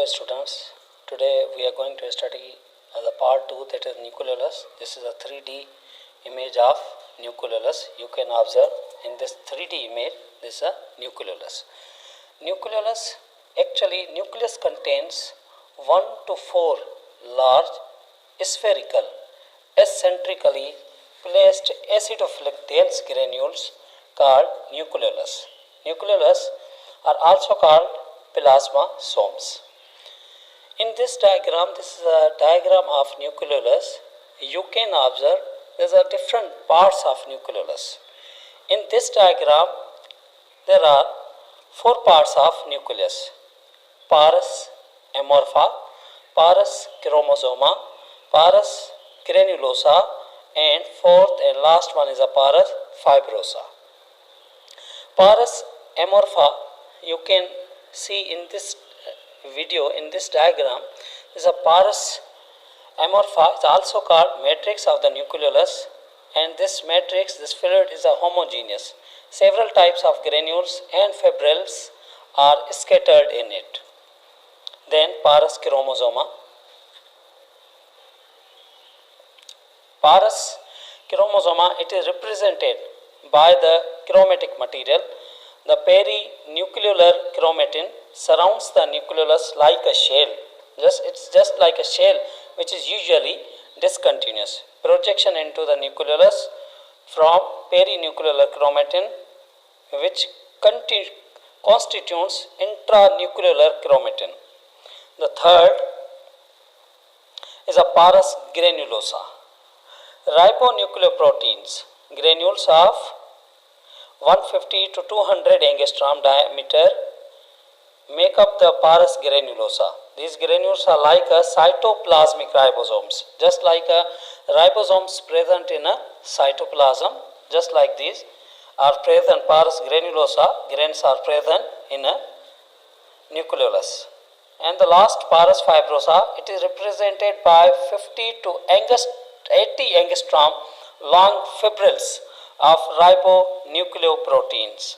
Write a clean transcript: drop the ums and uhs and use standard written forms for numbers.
Hello students, today we are going to study the part 2, that is Nucleolus. This is a 3D image of Nucleolus. You can observe in this 3D image, this is a Nucleolus. Nucleolus, actually nucleus contains 1 to 4 large spherical eccentrically placed acidophilic dense granules called Nucleolus. Nucleolus are also called plasmasomes. In this diagram, this is a diagram of Nucleolus. You can observe there are different parts of Nucleolus. In this diagram, there are 4 parts of nucleus: pars amorpha, pars chromosoma, pars granulosa, and fourth and last one is a pars fibrosa. Pars amorpha, you can see in this video, in this diagram, is a pars amorpha. It's also called matrix of the Nucleolus, and this matrix, this fluid is a homogeneous. Several types of granules and fibrils are scattered in it. Then pars chromosoma. Pars chromosoma, it is represented by the chromatic material. The perinucleolar chromatin surrounds the nucleolus like a shell. It's just like a shell, which is usually discontinuous. Projection into the nucleolus from perinucleolar chromatin, which constitutes intranucleolar chromatin. The third is a pars granulosa. Ribonucleoproteins, granules of 150 to 200 angstrom diameter, make up the pars granulosa. These granules are like a cytoplasmic ribosomes, just like a ribosomes present in a cytoplasm, just like these are present. Pars granulosa grains are present in a nucleolus. And the last, pars fibrosa, it is represented by 50 to 80 angstrom long fibrils of ribonucleoproteins.